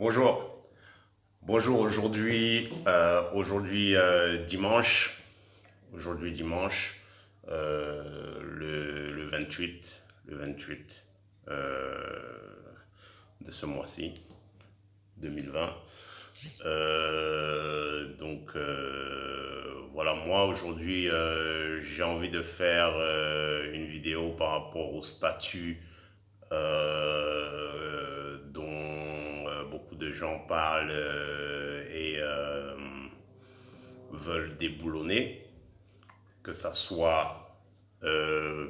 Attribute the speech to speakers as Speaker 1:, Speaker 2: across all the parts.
Speaker 1: Bonjour. Bonjour, dimanche. Aujourd'hui dimanche, le 28, de ce mois-ci, 2020. Voilà, moi aujourd'hui j'ai envie de faire une vidéo par rapport au statut dont beaucoup de gens parlent et veulent déboulonner, que ça soit euh,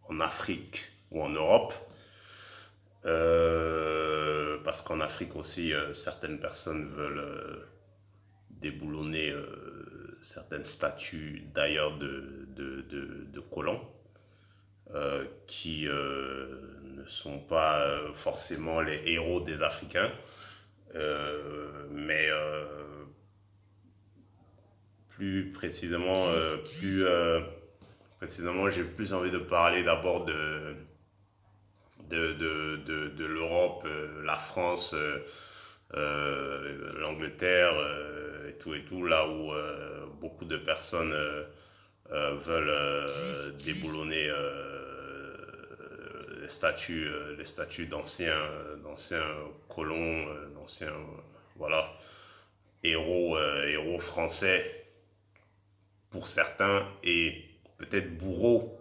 Speaker 1: en Afrique ou en Europe. Parce qu'en Afrique aussi, certaines personnes veulent déboulonner certaines statues d'ailleurs de colons qui ne sont pas forcément les héros des Africains, mais plus précisément, j'ai plus envie de parler d'abord de l'Europe, la France, l'Angleterre et tout, là où beaucoup de personnes veulent déboulonner les statues d'anciens colons, d'anciens voilà, héros français pour certains et peut-être bourreaux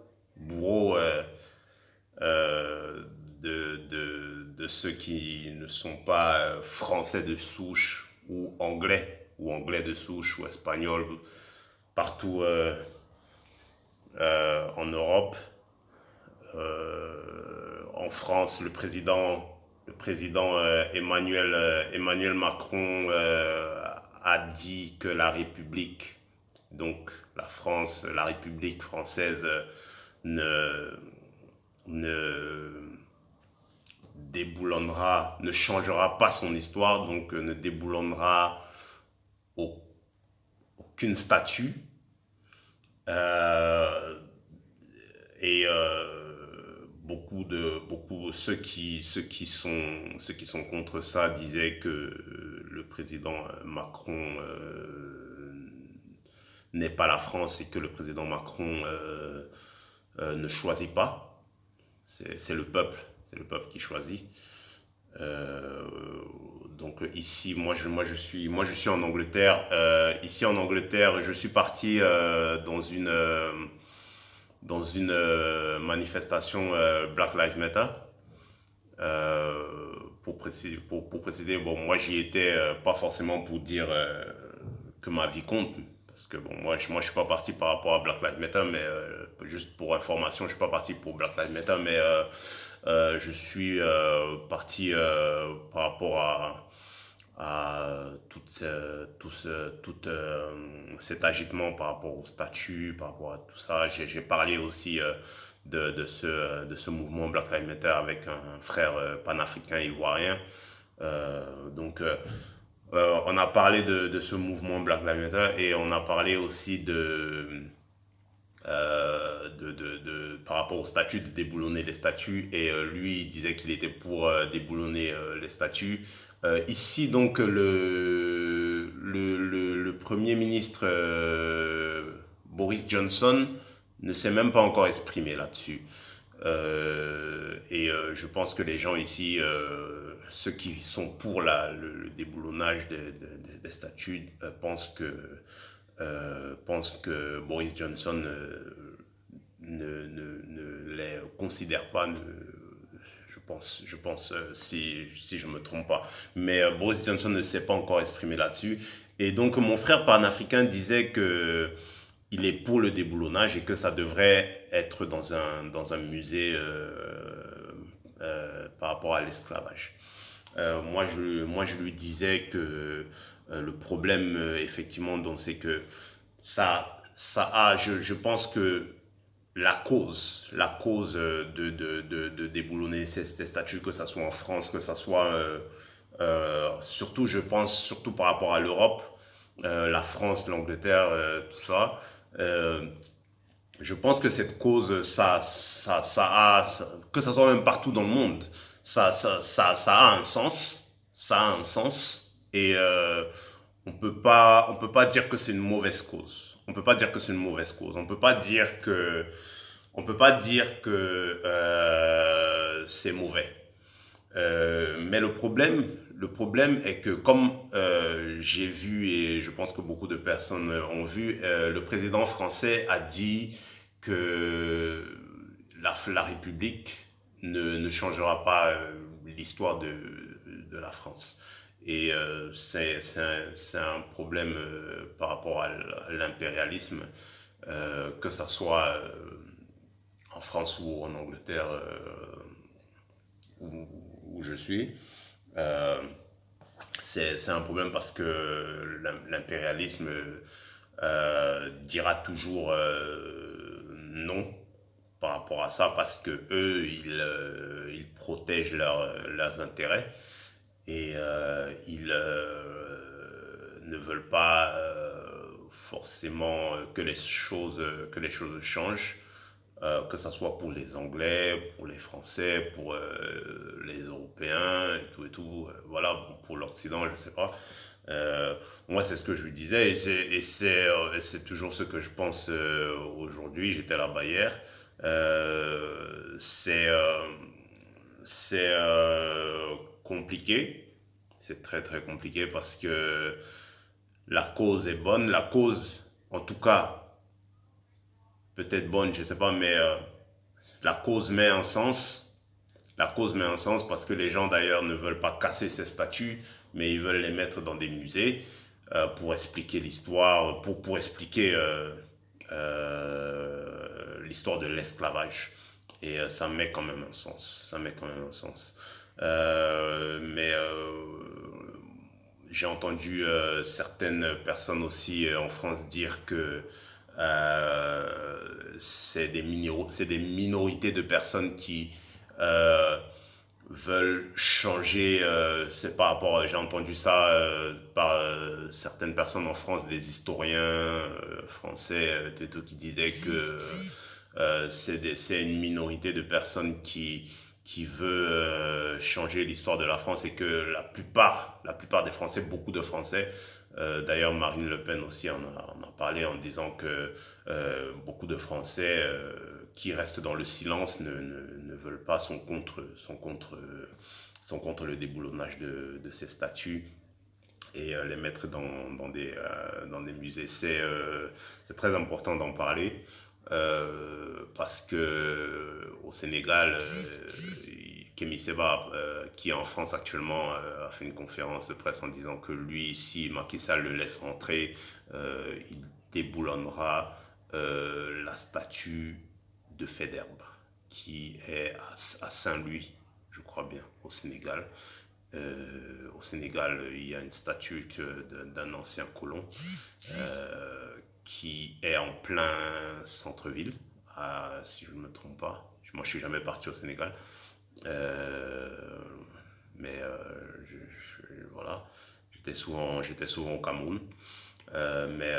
Speaker 1: euh, de ceux qui ne sont pas français de souche ou anglais de souche ou espagnols partout en Europe. En France, le président Emmanuel Macron a dit que la République, donc la France, la République française, ne, ne déboulonnera, ne changera pas son histoire, donc ne déboulonnera aucune statue. Euh, et ceux qui sont contre ça disaient que le président Macron n'est pas la France et que le président Macron ne choisit pas. C'est c'est le peuple qui choisit. Euh, donc ici, moi je suis en Angleterre. Ici en Angleterre, je suis parti dans une manifestation Black Lives Matter. Pour préciser, bon, moi j'y étais pas forcément pour dire que ma vie compte, parce que bon, moi je suis pas parti par rapport à Black Lives Matter, mais juste pour information, je suis pas parti pour Black Lives Matter, mais je suis parti par rapport à tout cet agitement par rapport au statut, par rapport à tout ça. J'ai parlé aussi de ce mouvement Black Lives Matter avec un frère panafricain ivoirien. On a parlé de ce mouvement Black Lives Matter et on a parlé aussi par rapport au statut, de déboulonner les statuts. Et lui, il disait qu'il était pour déboulonner les statuts. Ici, donc, le Premier ministre Boris Johnson ne s'est même pas encore exprimé là-dessus. Je pense que les gens ici, ceux qui sont pour le déboulonnage des statuts, pensent que Boris Johnson ne les considère pas, je pense si je me trompe pas. Mais Boris Johnson ne s'est pas encore exprimé là-dessus. Et donc mon frère panafricain disait que il est pour le déboulonnage et que ça devrait être dans un musée par rapport à l'esclavage. Moi, je lui disais que le problème, effectivement, donc, c'est que je pense que la cause de déboulonner ces statuts, que ce soit en France, que ce soit surtout, je pense, surtout par rapport à l'Europe, la France, l'Angleterre, tout ça. Euh, je pense que cette cause, que ce soit même partout dans le monde, ça a un sens. ça a un sens et on peut pas dire que c'est une mauvaise cause. On peut pas dire que c'est une mauvaise cause. On peut pas dire que c'est mauvais. Mais le problème est que comme j'ai vu et je pense que beaucoup de personnes ont vu, le président français a dit que la République ne changera pas l'histoire de la France. Et c'est un problème par rapport à l'impérialisme, que ça soit en France ou en Angleterre, où je suis. Euh, c'est un problème parce que l'impérialisme dira toujours non par rapport à ça parce que eux ils protègent leurs intérêts et ils ne veulent pas forcément que les choses changent, que ce soit pour les Anglais, pour les Français, pour les Européens et tout. Voilà, bon, pour l'Occident, je ne sais pas. Moi, c'est ce que je lui disais et c'est toujours ce que je pense aujourd'hui. J'étais là-bas hier. Euh, c'est euh, c'est compliqué. C'est très très compliqué parce que la cause est bonne. La cause, en tout cas, peut-être bonne, je sais pas, mais la cause met un sens. La cause met un sens parce que les gens d'ailleurs ne veulent pas casser ces statues, mais ils veulent les mettre dans des musées pour expliquer l'histoire, pour expliquer l'histoire de l'esclavage. Et ça met quand même un sens. Ça met quand même un sens. Mais j'ai entendu certaines personnes aussi en France dire que c'est des minorités de personnes qui euh, veulent changer. C'est par rapport, j'ai entendu ça par certaines personnes en France, des historiens français, qui disaient que c'est une minorité de personnes qui veut changer l'histoire de la France et que la plupart des Français, beaucoup de Français, d'ailleurs Marine Le Pen aussi en a parlé en disant que beaucoup de Français qui restent dans le silence ne veulent pas, sont contre le déboulonnage de ces statues et les mettre dans des musées. C'est très important d'en parler parce que au Sénégal, Kémy Seba, qui est en France actuellement, a fait une conférence de presse en disant que lui, si Macky Sall le laisse rentrer, il déboulonnera la statue de Faidherbe, qui est à Saint-Louis, je crois bien, au Sénégal. Au Sénégal, il y a une statue d'un ancien colon qui est en plein centre-ville, si je ne me trompe pas. Moi, je suis jamais parti au Sénégal, euh, mais voilà, j'étais souvent au Cameroun. Mais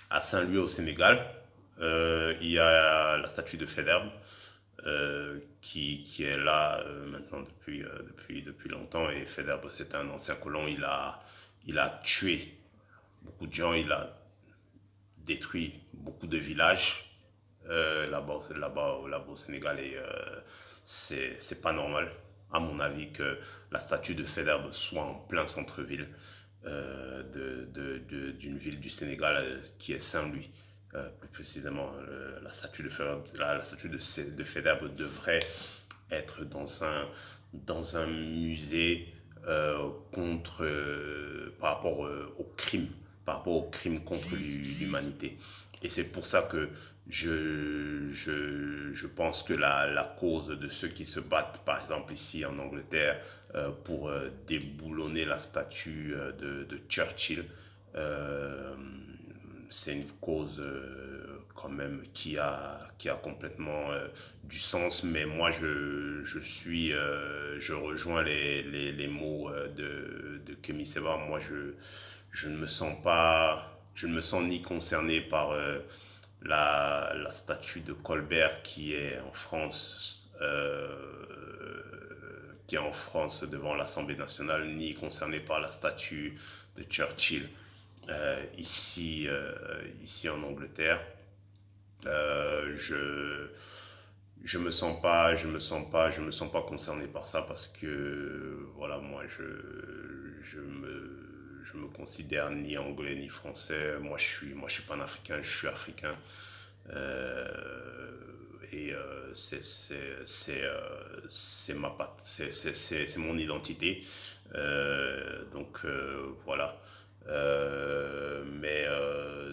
Speaker 1: à Saint-Louis au Sénégal, il y a la statue de Faidherbe qui est là maintenant depuis longtemps. Et Faidherbe, c'était un ancien colon. Il a tué beaucoup de gens, il a détruit beaucoup de villages là-bas au Sénégal. Et c'est pas normal, à mon avis, que la statue de Faidherbe soit en plein centre-ville d'une ville du Sénégal qui est Saint-Louis. Plus précisément, la statue de Faidherbe, la statue de Faidherbe devrait être dans un musée par rapport au crime contre l'humanité. Et c'est pour ça que je pense que la cause de ceux qui se battent, par exemple ici en Angleterre, pour déboulonner la statue de Churchill, euh, c'est une cause quand même qui a complètement du sens. Mais moi, je rejoins les mots de Kémy Seba. Moi, je ne me sens pas, je ne me sens ni concerné par la statue de Colbert qui est en France, qui est en France devant l'Assemblée nationale, ni concerné par la statue de Churchill ici en Angleterre. Je me sens pas concerné par ça parce que voilà, je me considère ni anglais ni français. Moi je suis panafricain, je suis africain. C'est ma c'est mon identité. Voilà. Mais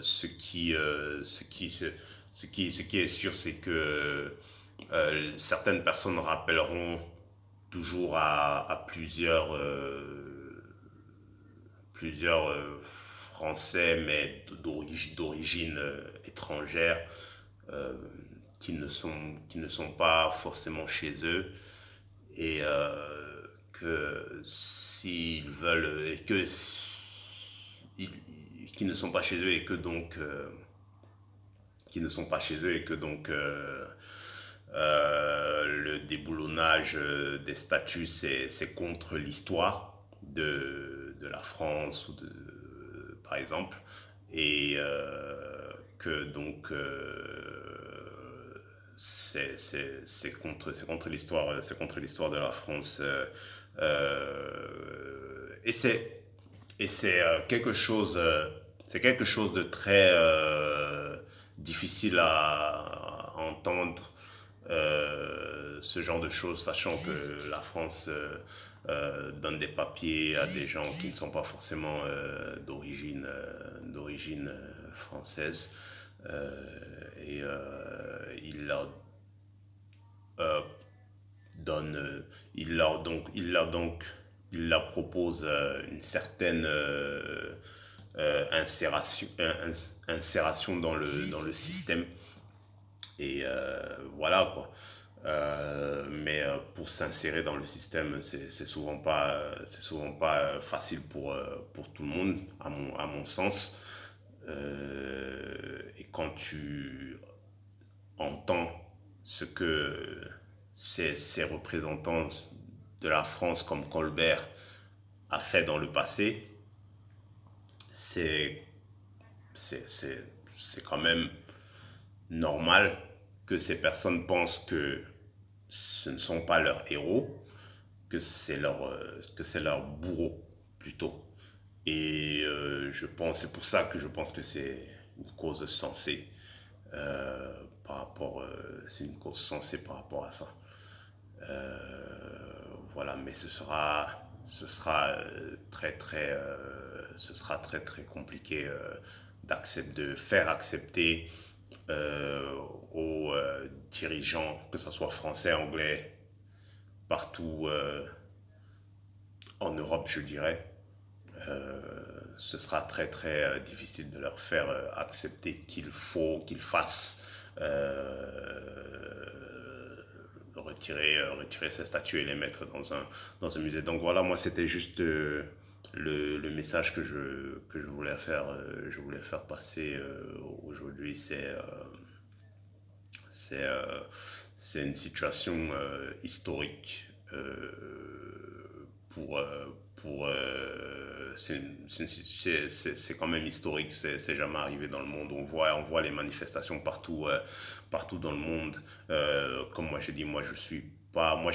Speaker 1: ce qui est sûr, c'est que certaines personnes rappelleront toujours à plusieurs Français, mais d'origine étrangère, euh, qui ne sont pas forcément chez eux et que s'ils veulent et que ils- qui ne sont pas chez eux et que donc qui ne sont pas chez eux et que donc le déboulonnage des statuts c'est contre l'histoire de la France ou de par exemple et que donc c'est contre l'histoire de la France et c'est quelque chose de très difficile à entendre ce genre de choses, sachant que la France donne des papiers à des gens qui ne sont pas forcément d'origine française. Il leur euh, donne, il leur propose une certaine insération dans le système. Et voilà quoi. Pour s'insérer dans le système, c'est souvent pas facile pour tout le monde, à mon sens. Et quand tu entends ce que ces représentants de la France comme Colbert a fait dans le passé, c'est c'est quand même normal que ces personnes pensent que ce ne sont pas leurs héros, que c'est leur bourreau plutôt. Et c'est pour ça que je pense que c'est une cause sensée c'est une cause sensée par rapport à ça. Voilà, mais ce sera très très compliqué de faire accepter aux dirigeants, que ce soit français, anglais, partout en Europe, je dirais, ce sera très très difficile de leur faire accepter qu'ils fassent retirer ces statues et les mettre dans un musée. Donc voilà, moi c'était juste le message que je voulais faire passer aujourd'hui. C'est, euh, c'est une situation historique pour c'est quand même historique, c'est jamais arrivé dans le monde. On voit les manifestations partout partout dans le monde. Comme moi j'ai dit, moi j'ai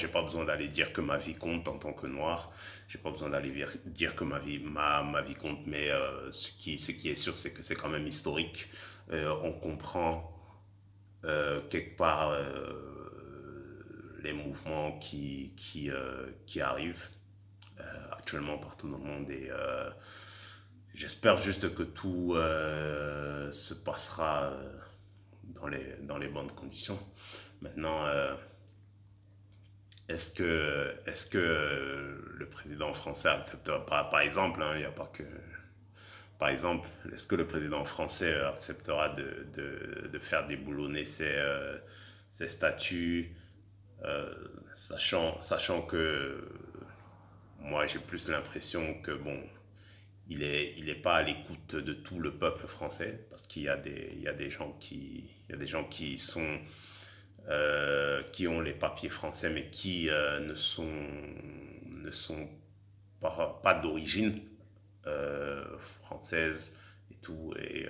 Speaker 1: pas besoin d'aller dire que ma vie compte en tant que noir. J'ai pas besoin d'aller dire que ma vie compte, mais ce qui est sûr, c'est que c'est quand même historique. On comprend quelque part les mouvements qui arrivent actuellement partout dans le monde et j'espère juste que tout se passera dans les bonnes conditions. Maintenant, est-ce que le président français acceptera, par exemple, hein, il n'y a pas que... Par exemple, est-ce que le président français acceptera de faire déboulonner ses statuts, euh, sachant que moi j'ai plus l'impression que bon, il est pas à l'écoute de tout le peuple français parce qu'il y a des gens qui sont qui ont les papiers français mais qui ne sont pas d'origine française et tout. Et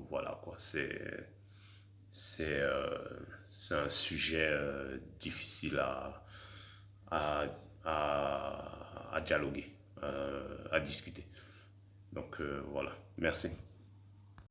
Speaker 1: voilà quoi, c'est euh, c'est un sujet difficile à, à dialoguer, à discuter. Donc voilà, merci.